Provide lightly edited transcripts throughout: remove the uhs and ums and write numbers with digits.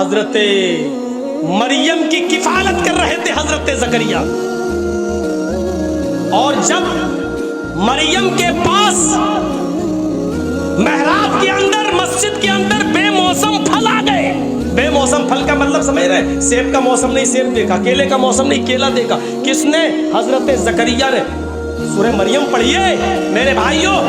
حضرت مریم کی کفالت کر رہے تھے حضرت زکریا. اور جب مریم کے پاس محراب کے اندر مسجد کے اندر بے موسم پھل آ گئے. بے موسم پھل کا مطلب سمجھ رہے؟ سیب کا موسم نہیں سیب دیکھا، کیلے کا موسم نہیں کیلا دیکھا. کس نے؟ حضرت زکریا نے. سورہ مریم پڑھیے میرے بھائیوں.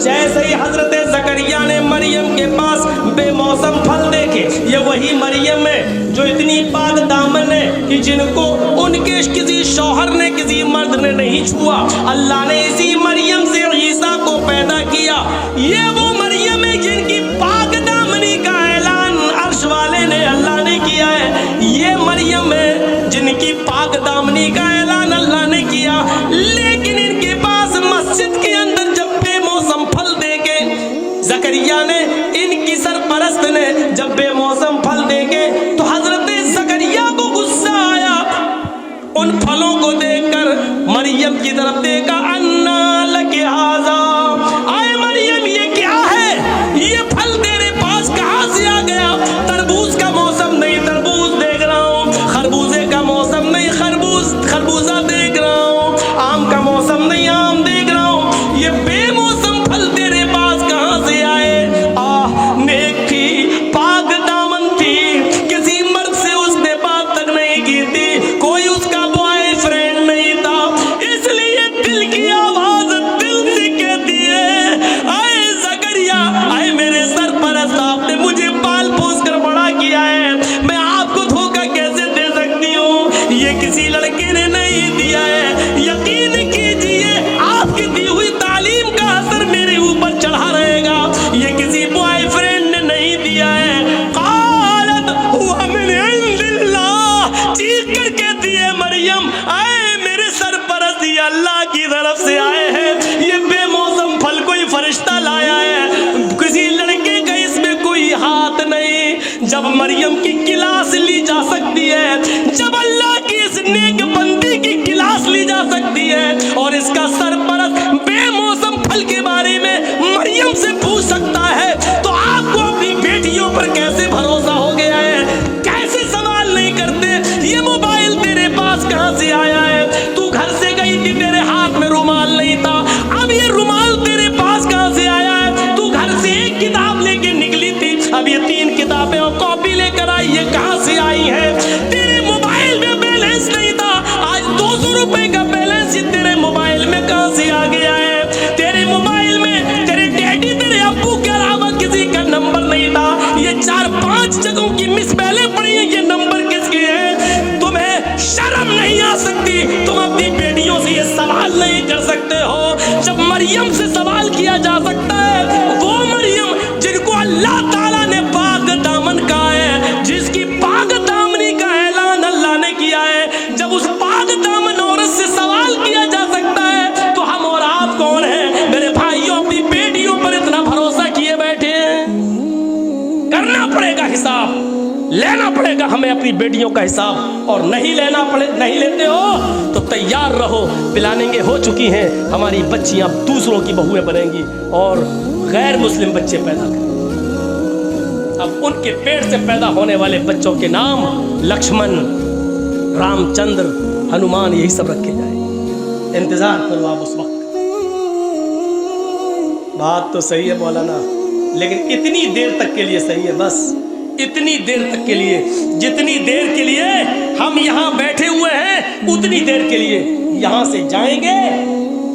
جیسے ہی حضرت زکریا نے مریم کے پاس بے موسم پھل دیکھے، یہ وہی مریم ہے جو اتنی پاک دامن ہے کہ جن کو ان کے کسی شوہر نے کسی مرد نے نہیں چھوا. اللہ نے اسی مریم سے عیسیٰ کو پیدا کیا. یہ وہ مریم ہے جن کی پاک دامنی کا اعلان عرش والے نے اللہ نے کیا ہے. یہ مریم ہے جن کی پاک دامنی کا اعلان اللہ نے کیا. لیکن ان کے پاس مسجد کے اندر جب بے موسم پھل دیکھے، زکریا نے، ان کی سرپرست نے جب بے موسم پھل دیکھے تو حضرت زکریا کو غصہ آیا. ان پھلوں کو دیکھ کر مریم کی طرف دیکھا. انا لک ھذا، اے مریم یہ کیا ہے؟ یہ پھل تیرے پاس کہاں سے آ گیا؟ تربوز کا موسم نہیں تربوز دیکھ رہا ہوں، خربوزے کا موسم نہیں خربوزہ دیکھ رہا ہوں، آم کا موسم نہیں آم دیکھ رہا ہوں. یہ بے موسم پھل تیرے پاس کہاں سے آئے؟ نیک تھی، پاک دامن تھی، کسی مرد سے اس نے بات تک نہیں کی تھی، کوئی اس کا بوائے فرینڈ نہیں تھا. اس لیے دل کی آواز دل سے کہتی ہے، اے زکریا، اے میرے سرپرست، آپ نے مجھے پال پوس کر بڑا کیا ہے، میں آپ کو دھوکہ کیسے دے سکتی ہوں؟ یہ کسی لڑکے نے نہیں دیا ہے. یقین کیجئے آپ کی دی ہوئی تعلیم کا اثر میرے اوپر چڑھا رہے گا. یہ کسی بوائے فرینڈ نے نہیں دیا ہے. قالت هو من عند اللہ، چیخ کر کہتی ہے مریم، اے میرے سرپرست، یہ اللہ کی طرف سے آئے ہیں. یہ بے موسم پھل کوئی فرشتہ لایا ہے، کسی لڑکے کا اس میں کوئی ہاتھ نہیں. جب مریم کی کلاس لی جا سکتی ہے، جب اللہ کی اس نیک بندی کی کلاس لی جا سکتی ہے، اور اس کا سرپرست بے موسم پھل کے بارے میں مریم سے پوچھ سکتا ہے، تو آپ کو اپنی بیٹیوں پر کیسے بھروسہ ہو گیا ہے؟ کیسے سوال نہیں کرتے؟ یہ موبائل تیرے پاس کہاں سے آیا ہے؟ تو گھر سے گئی تھی، تیرے ہاتھ میں رومال نہیں تھا، اب یہ رومال تیرے پاس کہاں سے آیا ہے؟ تو گھر سے ایک کتاب لے کے نکلی تھی، اب یہ 3 کتابیں اور کاپی لے کر آئی، یہ کہاں سے آئی ہے؟ تیرے موبائل میں بیلنس نہیں تھا، آج 200 روپے کا بیلنس یہ تیرے موبائل میں کہاں سے آ گیا ہے؟ تیرے موبائل میں تیرے ڈیڈی تیرے ابو کے علاوہ کسی کا نمبر نہیں تھا، یہ 4-5 جگہوں کی مس بیلیں پڑی ہیں، یہ نمبر کس کے ہیں؟ تمہیں شرم نہیں آ سکتی؟ تم اپنی بیٹیوں سے یہ سوال نہیں کر سکتے ہو؟ جب مریم سے سوال کیا جا سکتا ہے، وہ مریم جن کو اللہ تعالیٰ نے پاک دامن کہا ہے، جس کی پاک دامنی کا اعلان اللہ نے کیا ہے، جب اس پاک دامن عورت سے سوال کیا جا سکتا ہے تو ہم اور آپ کون ہیں؟ میرے بھائیوں، اپنی بیٹیوں پر اتنا بھروسہ کیے بیٹھے ہیں. کرنا پڑے گا حساب، لینا پڑے گا ہمیں اپنی بیٹیوں کا حساب. اور نہیں لیتے ہو تو تیار رہو، پلاننگیں ہو چکی ہیں، ہماری بچیاں دوسروں کی بہویں بنیں گی اور غیر مسلم بچے پیدا کریں. اب ان کے پیٹ سے پیدا ہونے والے بچوں کے نام لکشمن، رام چندر، ہنومان، یہی سب رکھے جائیں. انتظار کرو آپ اس وقت. بات تو صحیح ہے مولانا، لیکن اتنی دیر تک کے لیے صحیح ہے، بس اتنی دیر تک کے لیے، جتنی دیر کے لیے ہم یہاں بیٹھے ہوئے ہیں اتنی دیر کے لیے. یہاں سے جائیں گے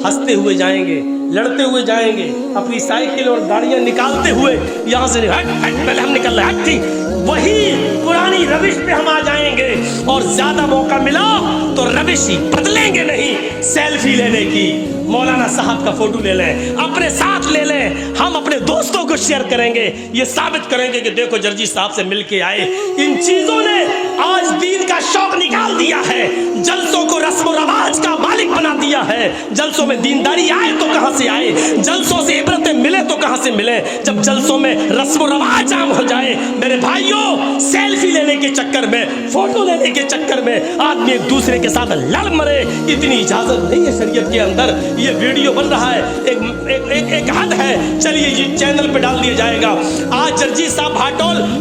ہنستے ہوئے جائیں گے، لڑتے ہوئے جائیں گے، اپنی سائیکل اور گاڑیاں نکالتے ہوئے یہاں سے پہلے ہم نکل رہے ہیں، وہی پرانی روش پہ ہم آ جائیں گے. اور زیادہ موقع ملا تو روش ہی بدلیں گے نہیں. سیلفی لینے کی، مولانا صاحب کا فوٹو لے لیں، اپنے ساتھ لے لیں، ہم اپنے دوستوں کو شیئر کریں گے، یہ ثابت کریں گے کہ دیکھو جرجی صاحب سے مل کے آئے. ان چیزوں نے آج دین کا شوق نکال دیا ہے، جلسوں کو رسم و رواج کا مالک بنا دیا ہے. جلسوں میں دینداری آئے تو کہاں سے آئے؟ جلسوں سے عبرتیں ملے تو کہاں سے ملے؟ جب جلسوں میں رسم و رواج عام ہو جائے. میرے بھائیوں، سیلفی لینے کے چکر میں، فوٹو لینے کے چکر میں آدمی ایک دوسرے کے ساتھ لڑ مرے، اتنی اجازت نہیں ہے شریعت کے اندر. یہ ویڈیو بن رہا ہے، ایک حد ہے، چلیے یہ چینل پہ ڈال دیا جائے گا. آج جرجی صاحب بھاٹول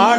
8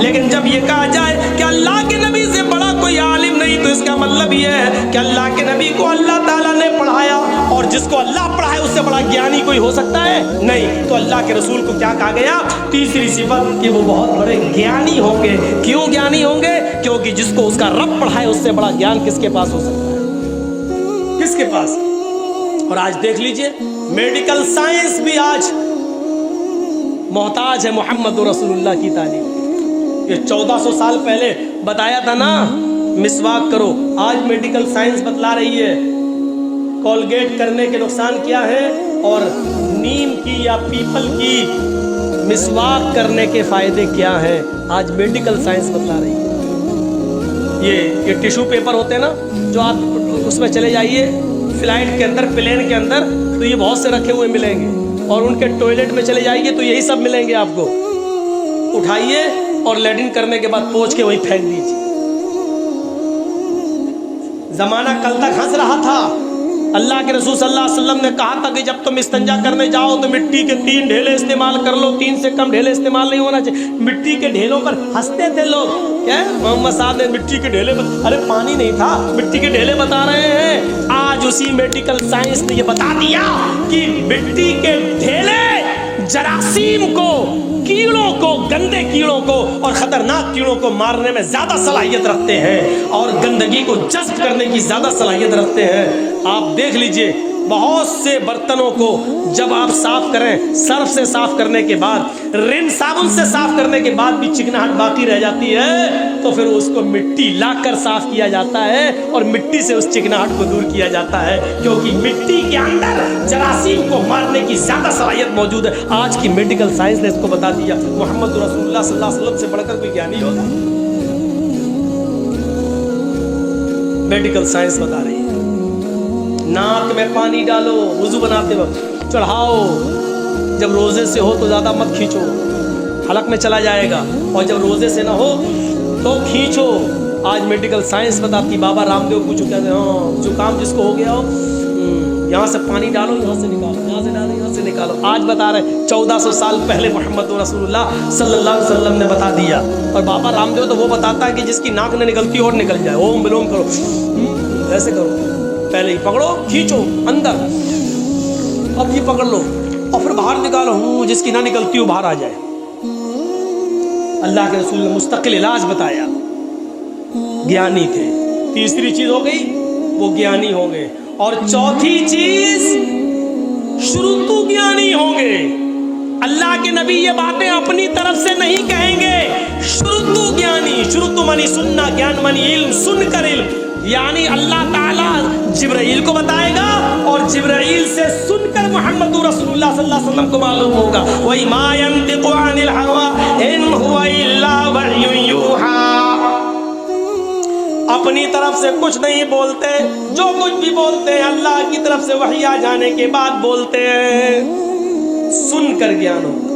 لیکن جب یہ کہا جائے کہ اللہ کے نبی سے بڑا کوئی عالم نہیں تو اس کا مطلب یہ ہے کہ اللہ کے نبی کو اللہ تعالیٰ نے پڑھایا، اور جس کو اللہ پڑھائے اس سے بڑا گیانی کوئی ہو سکتا ہے؟ نہیں۔ تو اللہ کے رسول کو کیا کہا گیا؟ تیسری صفت کہ وہ بہت بڑے گیانی ہوں گے۔ کیوں گیانی ہوں گے؟ کیونکہ جس کو اس کا رب پڑھائے اس سے بڑا گیان کس کے پاس ہو سکتا ہے؟ کس کے پاس؟ اور آج دیکھ لیجئے میڈیکل سائنس بھی آج محتاج ہے محمد رسول اللہ کی تعلیم۔ یہ 1400 سال پہلے بتایا تھا نا مسواک کرو، آج میڈیکل سائنس بتلا رہی ہے کولگیٹ کرنے کے نقصان کیا ہے اور نیم کی یا پیپل کی مسواک کرنے کے فائدے کیا ہیں، آج میڈیکل سائنس بتلا رہی ہے۔ یہ ٹیشو پیپر ہوتے ہیں نا جو آپ اس میں چلے جائیے فلائٹ کے اندر، پلین کے اندر، تو یہ بہت سے رکھے ہوئے ملیں گے، اور ان کے ٹوائلٹ میں چلے جائیے تو یہی سب ملیں گے آپ کو۔ اٹھائیے اور لیٹرن کرنے کے بعد پوچھ کے وہی پھینک دیجیے۔ زمانہ کل تک ہنس رہا تھا، اللہ کے رسول صلی اللہ علیہ وسلم نے کہا تھا کہ جب تم استنجا کرنے جاؤ تو مٹی کے 3 ڈھیلے استعمال کر لو، 3 سے کم ڈھیلے استعمال نہیں ہونا چاہیے۔ مٹی کے ڈھیلوں پر ہنستے تھے لوگ، کیا محمد صاحب نے مٹی کے ڈھیلے ارے پانی نہیں تھا، مٹی کے ڈھیلے بتا رہے ہیں۔ آج اسی میڈیکل سائنس نے یہ بتا دیا کہ مٹی کے ڈھیلے جراثیم کو، کیڑوں کو، گندے کیڑوں کو اور خطرناک کیڑوں کو مارنے میں زیادہ صلاحیت رکھتے ہیں، اور گندگی کو جذب کرنے کی زیادہ صلاحیت رکھتے ہیں۔ آپ دیکھ لیجئے بہت سے برتنوں کو جب آپ صاف کریں، سرف سے صاف کرنے کے بعد، رن صابن سے صاف کرنے کے بعد بھی چکناہٹ باقی رہ جاتی ہے، تو پھر اس کو مٹی لا کر صاف کیا جاتا ہے اور مٹی سے اس چکناہٹ کو دور کیا جاتا ہے، کیونکہ مٹی کے اندر جراثیم کو مارنے کی زیادہ صلاحیت موجود ہے۔ آج کی میڈیکل سائنس نے اس کو بتا دیا۔ محمد رسول اللہ صلی اللہ علیہ وسلم سے بڑھ کر کوئی گیانی ہوگا؟ میڈیکل سائنس بتا رہی ہے ناک میں پانی ڈالو وضو بناتے وقت، چڑھاؤ، جب روزے سے ہو تو زیادہ مت کھینچو، حلق میں چلا جائے گا، اور جب روزے سے نہ ہو تو کھینچو۔ آج میڈیکل سائنس بتاتی، بابا رام دیو پوچھو کہتے ہیں ہاں زکام جس کو ہو گیا ہو یہاں سے پانی ڈالو، یہاں سے نکالو، یہاں سے ڈالو، یہاں سے نکالو۔ آج بتا رہے 1400 سال پہلے محمد رسول اللہ صلی اللہ علیہ وسلم نے بتا دیا، اور بابا رام دیو تو وہ بتاتا ہے کہ جس کی ناک نہ نکلتی اور نکل جائے، اوم بلوم کرو، ایسے کرو، پہلے ہی پکڑو، کھینچو اندر، اب یہ پکڑ لو اور پھر باہر نکالو، جس کی نہ نکلتی ہو باہر آ جائے۔ اللہ کے رسول نے مستقل علاج بتایا، گیانی تھے۔ تیسری چیز ہو گئی وہ گیانی ہوں گے، اور چوتھی چیز شروطو گیانی ہوں گے۔ اللہ کے نبی یہ باتیں اپنی طرف سے نہیں کہیں گے، شروطو گیانی، شروطو منی سننا، گیان منی علم، سن کر علم، یعنی اللہ تعالیٰ جبرائیل کو بتائے گا اور جبرائیل سے سن کر محمد رسول اللہ صلی اللہ علیہ وسلم کو معلوم ہوگا۔ وَمَا يَنطِقُ عَنِ الْهَوَىٰ إِنْ هُوَ إِلَّا وَحْيٌ يُوحَىٰ، اپنی طرف سے کچھ نہیں بولتے، جو کچھ بھی بولتے ہیں اللہ کی طرف سے وحی آ جانے کے بعد بولتے ہیں، سن کر گیان ہوگا،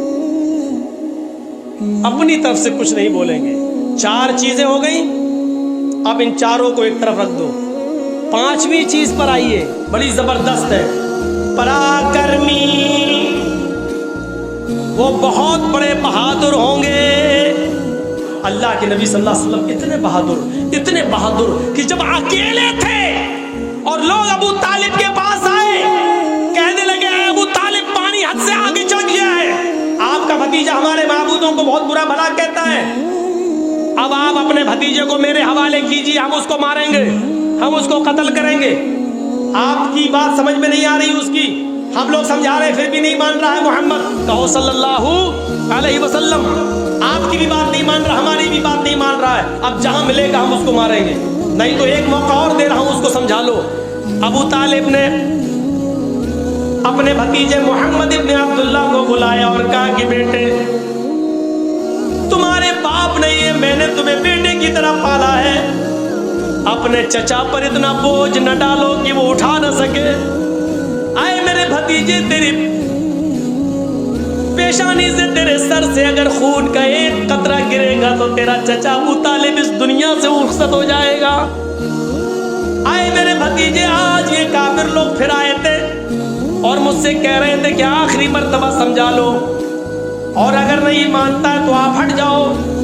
اپنی طرف سے کچھ نہیں بولیں گے۔ 4 چیزیں ہو گئیں، اب ان چاروں کو ایک طرف رکھ دو، 5ویں چیز پر آئیے، بڑی زبردست ہے، پراکرمی، وہ بہت بڑے بہادر ہوں گے۔ اللہ کے نبی صلی اللہ علیہ وسلم اتنے بہادر کہ جب اکیلے تھے اور لوگ ابو طالب کے پاس آئے، کہنے لگے اے ابو طالب پانی حد سے آگے چڑھ گیا ہے، آپ کا بھتیجا ہمارے معبودوں کو بہت برا بھلا کہتا ہے، اب آپ اپنے بھتیجے کو میرے حوالے کیجیے، ہم اس کو ماریں گے، ہم اس کو قتل کریں گے۔ آپ کی بات سمجھ میں نہیں آ رہی اس کی، ہم لوگ سمجھا رہے پھر بھی نہیں مان رہا ہے محمد، کہو صلی اللہ علیہ وسلم، آپ کی بھی بات نہیں مان رہا، ہماری بھی بات نہیں مان رہا ہے، اب جہاں ملے گا ہم اس کو ماریں گے، نہیں تو ایک موقع اور دے رہا ہوں اس کو سمجھا لو۔ ابو طالب نے اپنے بھتیجے محمد ابن عبداللہ کو بلایا اور کہا کہ بیٹے تمہارے باپ نہیں ہے، میں نے تمہیں بیٹے کی طرح پالا ہے، اپنے چچا پر اتنا بوجھ نہ ڈالو کہ وہ اٹھا نہ سکے۔ آئے میرے بھتیجے، تیری پیشانی سے، تیرے سر سے اگر خون کا ایک قطرہ گرے گا تو تیرا چچا ابو طالب اس دنیا سے رخصت ہو جائے گا۔ آئے میرے بھتیجے، آج یہ کافر لوگ پھر آئے تھے اور مجھ سے کہہ رہے تھے کہ آخری مرتبہ سمجھا لو، اور اگر نہیں مانتا ہے تو آپ ہٹ جاؤ،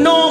9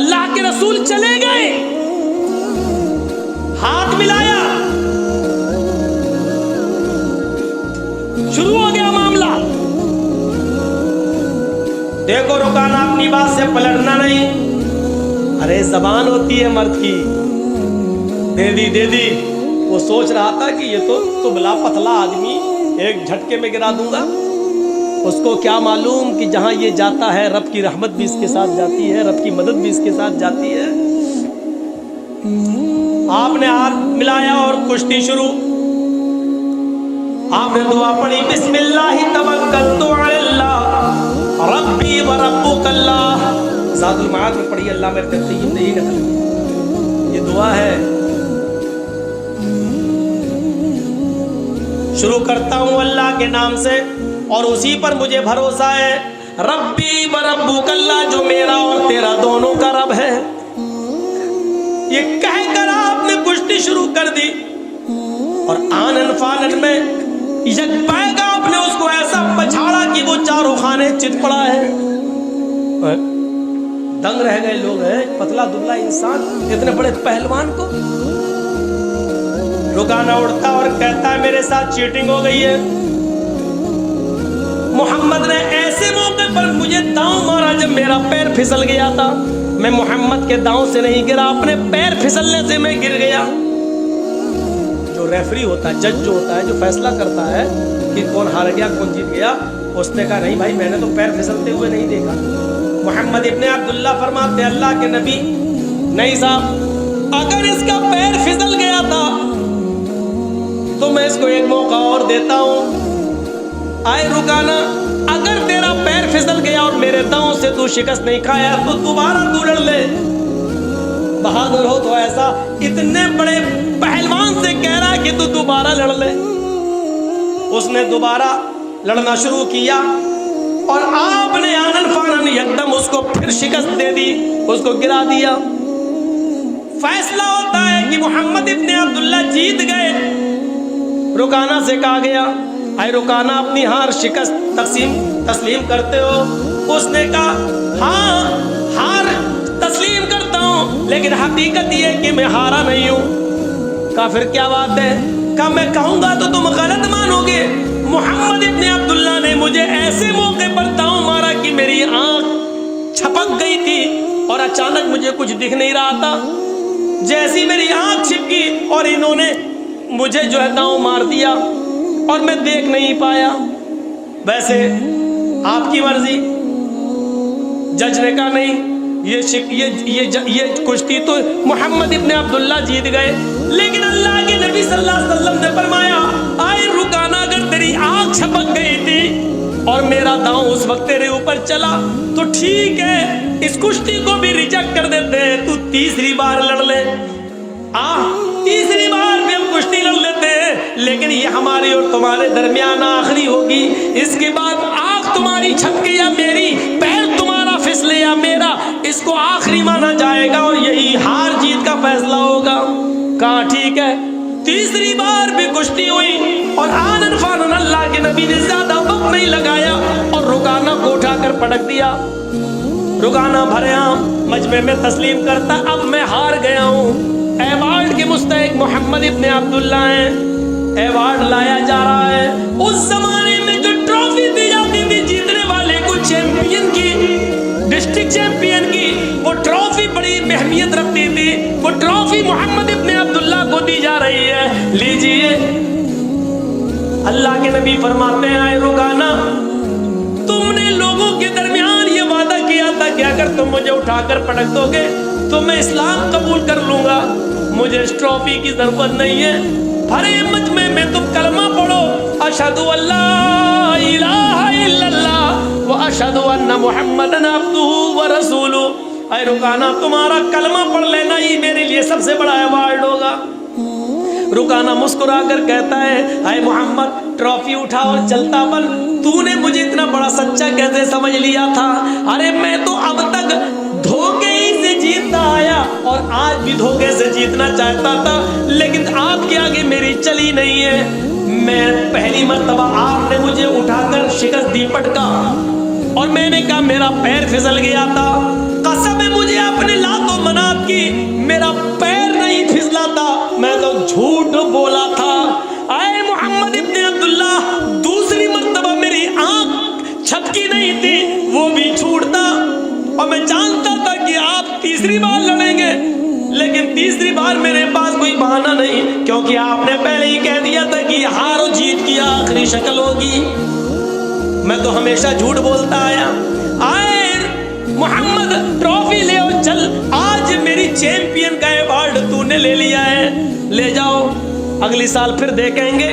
اللہ کے رسول چلے گئے, ہاتھ ملایا, شروع ہو گیا معاملہ. دیکھو رکانا اپنی بات سے پلٹنا نہیں. ارے زبان ہوتی ہے مرد کی, دے دی. وہ سوچ رہا تھا کہ یہ تو دبلا پتلا آدمی, ایک جھٹکے میں گرا دوں گا. اس کو کیا معلوم کہ جہاں یہ جاتا ہے رب کی رحمت بھی اس کے ساتھ جاتی ہے, رب کی مدد بھی اس کے ساتھ جاتی ہے. آپ نے ہاتھ ملایا اور کشتی شروع. آپ نے دعا پڑھی, بسم اللہ توکلت علی اللہ ربی و ربک اللہ. زاد المعاد میں پڑھی, اللہ میرے تقیم نہیں قتل. یہ دعا ہے. شروع کرتا ہوں اللہ کے نام سے اور اسی پر مجھے بھروسہ ہے. ربی و ربک اللہ, جو میرا اور تیرا دونوں کا رب ہے. یہ کہہ کر آپ نے کشتی شروع کر دی اور آنن فانن میں یک بیگ آپ نے اس کو ایسا پچھاڑا کہ وہ چاروں خانے چت پڑا ہے. دنگ رہ گئے لوگ ہیں, پتلا دبلا انسان اتنے بڑے پہلوان کو. رکانا اڑتا اور کہتا ہے میرے ساتھ چیٹنگ ہو گئی ہے. محمد نے ایسے موقع پر مجھے داؤں مارا جب میرا پیر پھسل گیا تھا. میں محمد کے داؤں سے نہیں گرا, اپنے پیر پھسلنے سے میں گر گیا. جو ریفری ہوتا ہے, جج جو ہوتا ہے, جو فیصلہ کرتا ہے کہ کون ہار گیا کون جیت گیا, اس نے کہا نہیں بھائی میں نے تو پیر پھسلتے ہوئے نہیں دیکھا. محمد ابن عبداللہ فرماتے اللہ کے نبی نہیں صاحب, اگر اس کا پیر پھسل گیا تھا تو میں اس کو ایک موقع اور دیتا ہوں. آئے رکانا, اگر تیرا پیر پھسل گیا اور میرے داؤں سے تو شکست نہیں کھایا تو دوبارہ تو لڑ لے. بہادر ہو تو ایسا, اتنے بڑے پہلوان سے کہہ رہا کہ تو دوبارہ لڑ لے. اس نے دوبارہ لڑنا شروع کیا اور آپ نے آنن فانن یکدم اس کو پھر شکست دے دی, اس کو گرا دیا. فیصلہ ہوتا ہے کہ محمد ابن عبداللہ جیت گئے. رکانا سے کہا گیا اے رکانا اپنی ہار شکست تسلیم کرتے ہو؟ اس نے کہا ہاں ہار تسلیم کرتا ہوں, لیکن حقیقت یہ کہ میں ہارا نہیں ہوں. کہا پھر کیا بات ہے؟ کہا میں کہوں گا تو تم غلط مانو گے. محمد ابن عبداللہ نے مجھے ایسے موقع پر داؤں مارا کہ میری آنکھ چھپک گئی تھی اور اچانک مجھے کچھ دکھ نہیں رہا تھا. جیسی میری آنکھ چھپکی اور انہوں نے مجھے جو ہے داؤں مار دیا اور میں دیکھ نہیں پایا. ویسے آپ کی مرضی. جج نے کہا نہیں, یہ کشتی تو محمد ابن عبداللہ جیت گئے, لیکن اللہ کے نبی صلی اللہ علیہ وسلم نے فرمایا آئے رکانا, اگر تیری آنکھ چھپک گئی تھی اور میرا داؤں اس وقت تیرے اوپر چلا تو ٹھیک ہے, اس کشتی کو بھی ریجیکٹ کر دیتے ہیں, تو تیسری بار لڑ لے. تیسری بار بھی ہم کشتی لڑ لیتے ہیں, لیکن یہ ہماری اور تمہارے درمیان آخری ہوگی. اس کے بعد آنکھ تمہاری چھپکے یا میری, پیر تمہارا پھسلے یا میرا, اس کو آخری مانا جائے گا اور یہی ہار جیت کا فیصلہ ہوگا. کہا ٹھیک ہے. تیسری بار بھی کشتی ہوئی اور آنن فانن اللہ کے نبی نے زیادہ وقت نہیں لگایا اور رکانا کو اٹھا کر پٹک دیا. رکانا بھرے عام مجمع میں تسلیم کرتا اب میں ہار گیا ہوں. ایوارڈ کے مستحق محمد ابن عبداللہ ہیں. ایوارڈ لایا جا رہا ہے. اس زمانے میں جو ٹرافی دی جاتی تھی جیتنے والے کو, چیمپئن کی, ڈسٹرکٹ چیمپئن کی, وہ ٹرافی بڑی اہمیت رکھتی تھی. وہ ٹرافی محمد ابن عبداللہ کو دی جا رہی ہے, لیجئے. اللہ کے نبی فرماتے ہیں اے رکانا, تم نے لوگوں کے درمیان یہ وعدہ کیا تھا کہ اگر تم مجھے اٹھا کر پٹک دو گے تو میں اسلام قبول کر لوں گا. مجھے اس ٹرافی کی ضرورت نہیں ہے. بھرے مجمع میں تم کلمہ پڑھو, اشہد ان لا الہ الا اللہ و اشہد ان محمدن عبدہ و رسولہ. اے رکانا تمہارا کلمہ پڑھ لینا ہی میرے لیے سب سے بڑا ایوارڈ ہوگا. رکانا مسکرا کر کہتا ہے اے محمد ٹرافی اٹھا اور چلتا بن. تو نے مجھے اتنا بڑا سچا کیسے سمجھ لیا تھا؟ ارے میں تو اب تک دھوکے ہی سے جیتتا آیا اور آج بھی دھوکے سے جیتنا چاہتا تھا, لیکن آپ کے آگے میری چلی نہیں ہے. میں پہلی مرتبہ آپ نے مجھے اٹھا کر شکست دی, پٹکا, اور میں نے کہا میرا پیر پھسل گیا تھا. قسم ہے مجھے اپنے منات کی میرا پیر نہیں پھسلا تھا، میں تو جھوٹ بولا تھا۔ اے محمد ابن عبداللہ، دوسری مرتبہ میری آنکھ چھپکی نہیں تھی، وہ بھی جھوٹ تھا، اور میں جانتا تھا کہ آپ تیسری بار لڑیں گے، لیکن تیسری بار میرے پاس کوئی بہانہ نہیں، کیونکہ آپ نے پہلے ہی کہہ دیا تھا کہ ہار و جیت کی آخری شکل ہوگی۔ میں تو ہمیشہ جھوٹ بولتا آیا۔ آئے محمد، ٹرافی لے آؤ، چل، آج میری چیمپئن کا ایوارڈ تو نے لے لیا ہے، لے جاؤ، اگلی سال پھر دیکھیں گے۔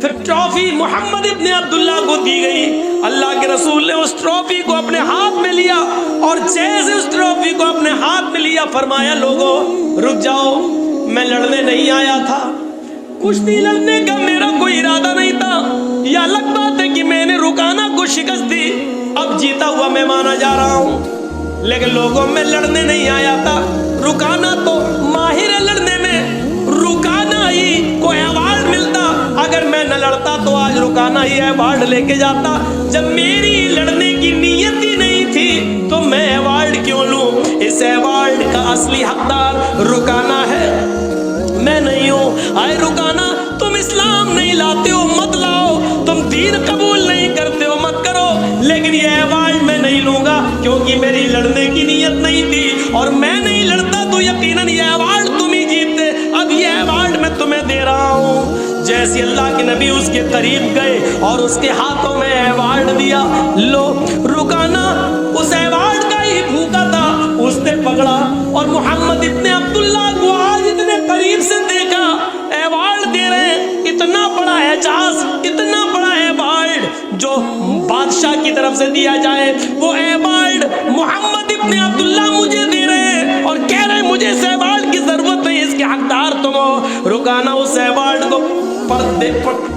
پھر ٹرافی محمد ابن عبداللہ کو دی گئی۔ اللہ کے رسول نے اس ٹرافی کو اپنے ہاتھ میں لیا، اور جیسے اس ٹرافی کو اپنے ہاتھ میں لیا فرمایا لوگوں رک جاؤ، میں لڑنے نہیں آیا تھا، کشتی لڑنے کا میرا کوئی ارادہ نہیں تھا، یہ الگ بات ہے کہ میں نے رکانہ کو شکست دی، اب جیتا ہوا میں مانا جا رہا ہوں، لیکن لوگوں میں لڑنے نہیں آیا تھا۔ رکانہ تو ماہر ہے لڑنے میں، رکانہ ہی کو ایوارڈ ملتا، اگر میں نہ لڑتا تو آج رکانہ ہی ایوارڈ لے کے جاتا۔ جب میری لڑنے کی نیت ہی نہیں تھی تو میں ایوارڈ کیوں لوں؟ اس ایوارڈ کا اصلی حقدار رکانہ ہے، میں نہیں ہوں۔ آئے رکانہ، تم اسلام نہیں لاتے ہو مت لاؤ، تم دین قبول نہیں کرتے ہو مت کرو، لیکن یہ ایوارڈ میں نہیں لوں گا، کیونکہ میری لڑنے کی نیت نہیں تھی، اور میں نہیں لڑتا تو یقیناً یہ ایوارڈ تم ہی جیتتے، اب یہ ایوارڈ میں تمہیں دے رہا ہوں۔ جیسے اللہ کے نبی اس کے قریب گئے اور اس کے ہاتھوں میں ایوارڈ دیا، لو، رکانہ اس ایوارڈ کا ہی بھوکا تھا، اس نے پکڑا، اور محمد ابن عبداللہ کو آج اتنے قریب سے دیکھا، ایوارڈ دے رہے ہیں، اتنا بڑا اعزاز، اتنا بڑا ایوارڈ جو بادشاہ کی طرف سے دیا جائے، وہ ایوارڈ محمد ابن عبداللہ مجھے دے رہے ہیں اور کہہ رہے ہیں مجھے اس ایوارڈ کی ضرورت نہیں، اس کے حقدار تم ہو۔ رکانہ اس ایوارڈ کو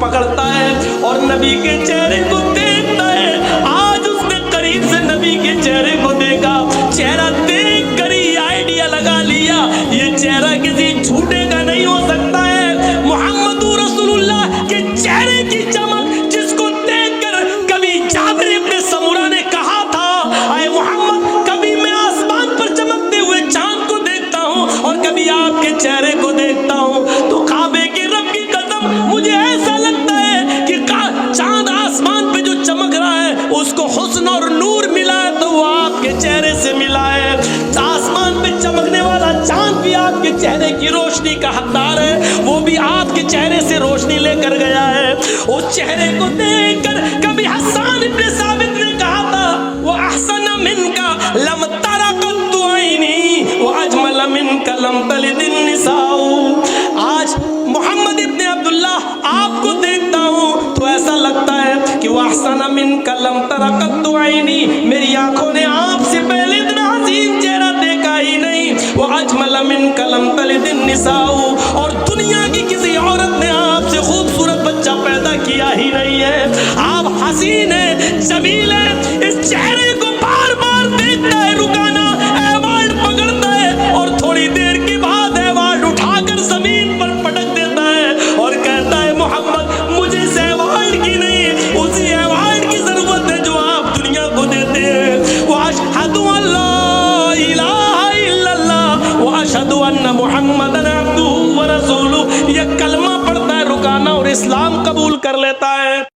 پکڑتا ہے اور نبی کے چہرے کو دیکھتا ہے۔ آج اس نے قریب سے نبی کے چہرے کو دیکھا، چہرہ دیکھ کر ہی آئیڈیا لگا لیا یہ چہرہ کسی جھوٹے کا نہیں ہو سکتا ہے۔ محمد رسول اللہ کے چہرے کی چمک جس کو دیکھ کر کبھی جابر ابن سمرہ نے کہا تھا، اے محمد، کبھی میں آسمان پر چمکتے ہوئے چاند کو دیکھتا ہوں اور کبھی آپ کے چہرے کو دیکھتا ہوں تو کعبے کے رب کی قسم مجھے ایسا لگتا ہے کہ چاند آسمان پہ جو چمک رہا ہے اس کو حسن اور نور ملا ہے تو وہ آپ کے چہرے سے ملا ہے۔ آسمان پہ چمکنے والا چاند بھی آپ کے چہرے کی روشنی کا حقدار ہے، وہ بھی آپ کے چہرے سے روشنی لے کر گیا ہے۔ اس چہرے کو دیکھ کر کبھی حسان ابن ثابت نے کہا تھا، وہ احسن منک لم تر قط عینی واجمل منک لم تلد النساء۔ آج محمد ابن عبداللہ آپ کو دیکھتا ہوں تو ایسا لگتا ہے کہ وہ احسن منک لم تر قط عینی، میری آنکھوں نے آپ سے پہلے اتنا عظیم چہرہ دیکھا ہی نہیں، وہ اجمل منک لم تلد النساء، اور دنیا کی کسی عورت نے آپ سے خوبصورت بچہ پیدا کیا ہی نہیں ہے۔ آپ حسین ہیں، جمیل ہیں، اس چہرے